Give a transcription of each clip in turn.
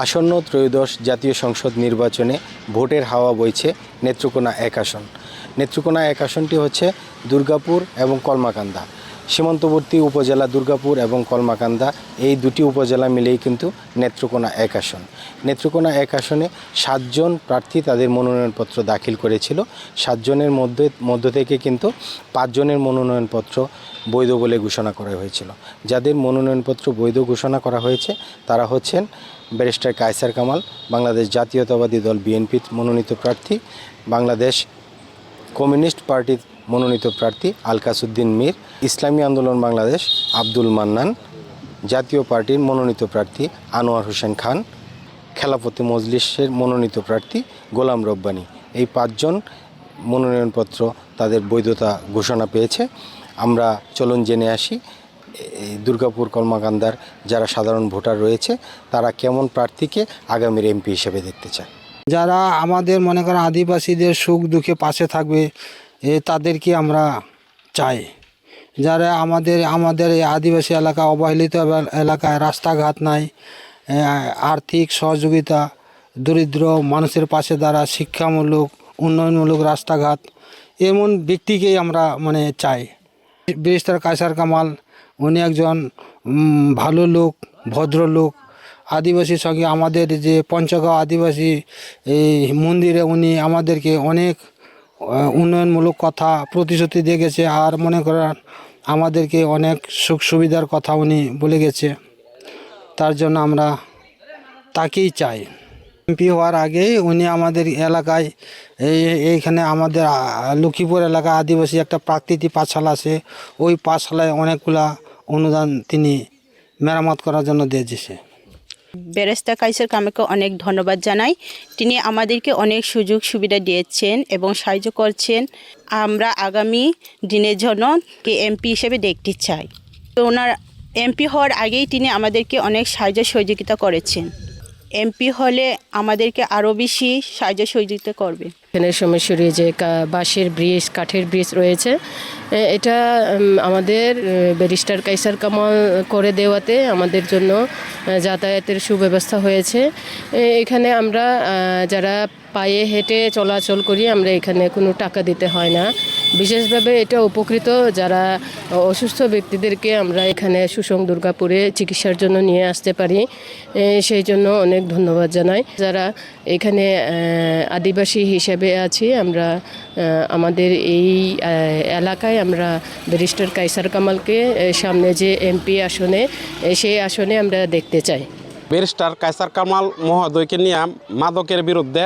আসন্ন ত্রয়োদশ জাতীয় সংসদ নির্বাচনে ভোটের হাওয়া বইছে নেত্রকোনা 1 আসন। নেত্রকোনা 1 আসনটি হচ্ছে দুর্গাপুর এবং কলমাকান্দা। সীমান্তবর্তী উপজেলা দুর্গাপুর এবং কলমাকান্দা এই দুটি উপজেলা মিলেই কিন্তু নেত্রকোনা 1 আসন। নেত্রকোনা 1 আসনে 7 জন প্রার্থী তাদের মনোনয়নপত্র দাখিল করেছিল। 7 জনের মধ্য থেকে কিন্তু 5 জনের মনোনয়নপত্র বৈধ বলে ঘোষণা করা হয়েছিল। যাদের মনোনয়নপত্র বৈধ ঘোষণা করা হয়েছে তারা হচ্ছেন ব্যারিস্টার কায়সার কামাল, বাংলাদেশ জাতীয়তাবাদী দল বিএনপির মনোনীত প্রার্থী, বাংলাদেশ কমিউনিস্ট পার্টির মনোনীত প্রার্থী আলকাস উদ্দিন মীর, ইসলামী আন্দোলন বাংলাদেশ আব্দুল মান্নান, জাতীয় পার্টির মনোনীত প্রার্থী আনোয়ার হোসেন খান, খেলাফতে মজলিসের মনোনীত প্রার্থী গোলাম রব্বানী। এই 5 জন মনোনয়নপত্র তাদের বৈধতা ঘোষণা পেয়েছে। আমরা চলুন জেনে আসি দুর্গাপুর কলমাকান্দার যারা সাধারণ ভোটার রয়েছে তারা কেমন প্রার্থীকে আগামীর এমপি হিসেবে দেখতে চায়। যারা আমাদের মনে করেন আদিবাসীদের সুখ দুঃখে পাশে থাকবে তাদেরকে আমরা চাই। যারা আমাদের এই আদিবাসী এলাকা, অবহেলিত এলাকায় রাস্তাঘাট নাই, আর্থিক সহযোগিতা, দরিদ্র মানুষের পাশে দ্বারা শিক্ষামূলক উন্নয়নমূলক রাস্তাঘাট, এমন ব্যক্তিকেই আমরা চাই। ব্যারিস্টার কায়সার কামাল উনি একজন ভালো লোক, ভদ্রলোক। আদিবাসীর সঙ্গে আমাদের যে পঞ্চগাঁও আদিবাসী এই মন্দিরে উনি আমাদেরকে অনেক উন্নয়নমূলক কথা প্রতিশ্রুতি দিয়ে গেছে, আর মনে করেন আমাদেরকে অনেক সুখ সুবিধার কথা উনি বলে গেছে। তার জন্য আমরা তাকেই চাই। এমপি হওয়ার আগেই উনি আমাদের এলাকায় এইখানে আমাদের লক্ষ্মীপুর এলাকা আদিবাসী একটা প্রাকৃতিক পাঠশালা আছে, ওই পাঠশালায় অনেকগুলা অনুদান তিনি মেরামত করার জন্য দিয়েছে। ব্যারিস্টার কায়সার কামালকে অনেক ধন্যবাদ জানাই। তিনি আমাদেরকে অনেক সুযোগ সুবিধা দিয়েছেন এবং সাহায্য করছেন। আমরা আগামী দিনের জন্য এমপি হিসেবে দেখতে চাই। তো ওনার এমপি হওয়ার আগেই তিনি আমাদেরকে অনেক সাহায্য সহযোগিতা করেছেন। এমপি হলে আমাদেরকে আরও বেশি সাহায্য সহযোগিতা করবে। এখানে সোমেশ্বরী যে বাঁশের ব্রিজ, কাঠের ব্রিজ রয়েছে, এটা আমাদের ব্যারিস্টার কায়সার কামাল করে দেওয়াতে আমাদের জন্য যাতায়াতের সুব্যবস্থা হয়েছে। এখানে আমরা যারা পায়ে হেঁটে চলাচল করি, আমরা এখানে কোনো টাকা দিতে হয় না। বিশেষভাবে এটা উপকৃত যারা অসুস্থ ব্যক্তিদেরকে আমরা এখানে সুসং দুর্গাপুরে চিকিৎসার জন্য নিয়ে আসতে পারি, সেই জন্য অনেক ধন্যবাদ জানাই। যারা এখানে আদিবাসী হিসেবে আছি, আমরা আমাদের এই এলাকায় আমরা ব্যারিস্টার কায়সার কামালকে সামনে যে এমপি আসনে, সেই আসনে আমরা দেখতে চাই। ব্যারিস্টার কায়সার কামাল মহোদয়কে নিয়ে মাদকের বিরুদ্ধে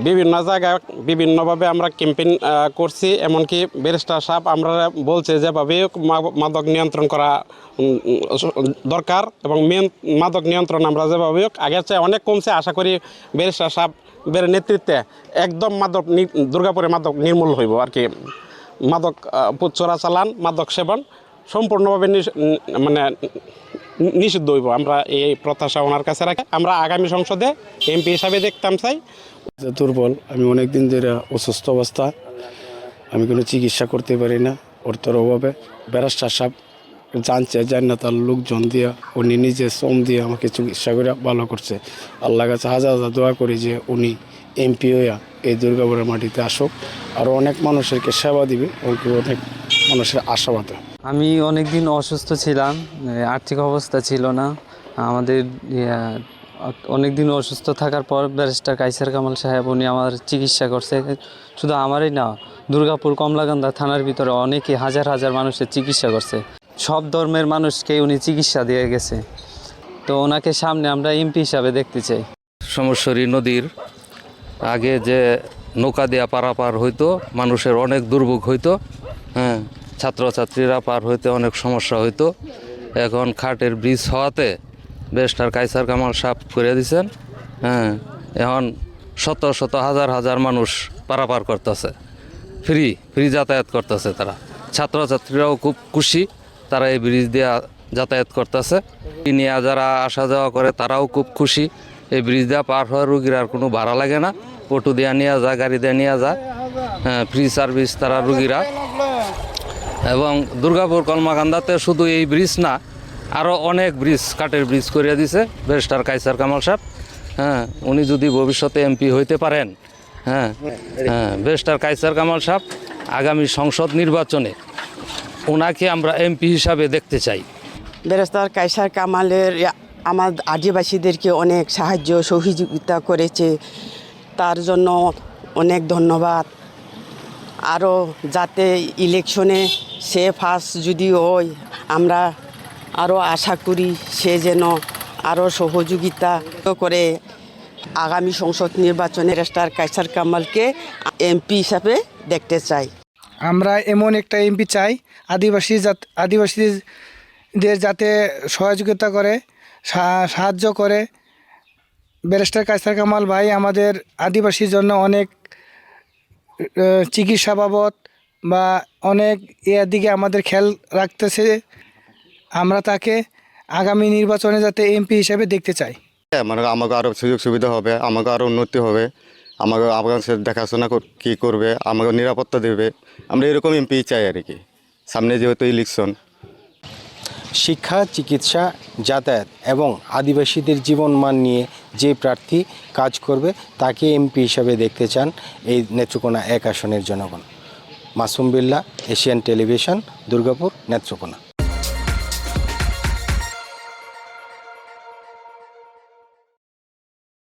বিভিন্ন জায়গায় বিভিন্নভাবে আমরা ক্যাম্পেইন করছি। এমনকি ব্যারিস্টার সাহেব আমরা বলছে যেভাবে মাদক নিয়ন্ত্রণ করা দরকার এবং মাদক নিয়ন্ত্রণ আমরা যেভাবে আগের চেয়ে অনেক কমছে। আশা করি ব্যারিস্টার সাহেবের নেতৃত্বে একদম মাদক দুর্গাপুরে মাদক নির্মূল হইব আর কি। মাদক চোরাচালান, মাদক সেবন সম্পূর্ণভাবে নিষিদ্ধ হইব। আমরা এই প্রত্যাশা ওনার কাছে রাখি। আমরা আগামী সংসদে এমপি হিসাবে দেখতাম চাই। দুর্বল, আমি অনেক দিন ধরে অসুস্থ অবস্থা, আমি কোনো চিকিৎসা করতে পারি না অর্থের অভাবে। ব্যারিস্টার সাহেব জান না তার লোকজন দিয়া উনি নিজে শ্রম দিয়ে আমাকে চিকিৎসা করে ভালো করছে। আল্লাহর কাছে হাজার হাজার দোয়া করি যে উনি এমপি হইয়া এই দুর্গাপুরের মাটিতে আসুক, আরও অনেক মানুষেরকে সেবা দিবে, অনেক মানুষের আশাবাদ। আমি অনেক দিন অসুস্থ ছিলাম, আর্থিক অবস্থা ছিল না আমাদের। অনেক দিন অসুস্থ থাকার পর ব্যারিস্টার কায়সার কামাল সাহেব উনি আমার চিকিৎসা করছে। শুধু আমারই না, দুর্গাপুর কমলাকান্দা থানার ভিতরে অনেকে হাজার হাজার মানুষের চিকিৎসা করছে। সব ধর্মের মানুষকে উনি চিকিৎসা দিয়ে গেছে। তো ওনাকে সামনে আমরা এমপি হিসাবে দেখতে চাই। সোমেশ্বরী নদীর আগে যে নৌকা দেওয়া পারাপার হইতো, মানুষের অনেক দুর্ভোগ হইতো। ছাত্রছাত্রীরা পার হইতে অনেক সমস্যা হইতো। এখন খাটের ব্রিজ হওয়াতে ব্যারিস্টার কায়সার কামাল সাহেব করে দিয়েছেন। এখন শত শত হাজার হাজার মানুষ পারাপার করতেছে, ফ্রি যাতায়াত করতেছে। তারা ছাত্রছাত্রীরাও খুব খুশি, তারা এই ব্রিজ দিয়ে যাতায়াত করতেছে। নিয়ে যারা আসা যাওয়া করে তারাও খুব খুশি। এই ব্রিজ দিয়ে পার হওয়া রুগীর আর কোনো ভাড়া লাগে না, অটো দিয়ে নিয়ে যায়, গাড়ি দিয়ে নিয়ে যায়, ফ্রি সার্ভিস তারা রুগীরা। এবং দুর্গাপুর কলমাকান্দাতে শুধু এই ব্রিজ না, আরও অনেক ব্রিজ, কাঠের ব্রিজ করে দিছে ব্যারিস্টার কায়সার কামাল সাহেব। হ্যাঁ, উনি যদি ভবিষ্যতে এমপি হইতে পারেন, হ্যাঁ হ্যাঁ, ব্যারিস্টার কায়সার কামাল সাহেব আগামী সংসদ নির্বাচনে ওনাকে আমরা এমপি হিসাবে দেখতে চাই। ব্যারিস্টার কায়সার কামালের আমার আদিবাসীদেরকে অনেক সাহায্য সহযোগিতা করেছে, তার জন্য অনেক ধন্যবাদ। আরও যাতে ইলেকশনে সে ফার্স্ট যদি হয়, আমরা আরও আশা করি সে যেন আরও সহযোগিতা করে আগামী সংসদ নির্বাচনে ব্যারিস্টার কায়সার কামালকে এমপি হিসাবে দেখতে চাই। আমরা এমন একটা এমপি চাই আদিবাসীদের যাতে সহযোগিতা করে, সাহায্য করে। ব্যারিস্টার কায়সার কামাল ভাই আমাদের আদিবাসীর জন্য অনেক চিকিৎসা বাবদ বা অনেক এর দিকে আমাদের খেয়াল রাখতেছে। আমরা তাকে আগামী নির্বাচনে যাতে এমপি হিসেবে দেখতে চাই। মানে আমাকে আরও সুযোগ সুবিধা হবে, আমাকে আরও উন্নতি হবে, আমাকে দেখাশোনা কী করবে, আমাকে নিরাপত্তা দেবে। আমরা এরকম এমপি চাই আর কি, সামনে যেহেতু ইলেকশন। শিক্ষা, চিকিৎসা, যাতায়াত এবং আদিবাসীদের জীবনমান নিয়ে যে প্রার্থী কাজ করবে তাকে এমপি হিসাবে দেখতে চান এই নেত্রকোনা 1 আসনের জনগণ। Masum Billah, Asian television, Durgapur, Netrokona.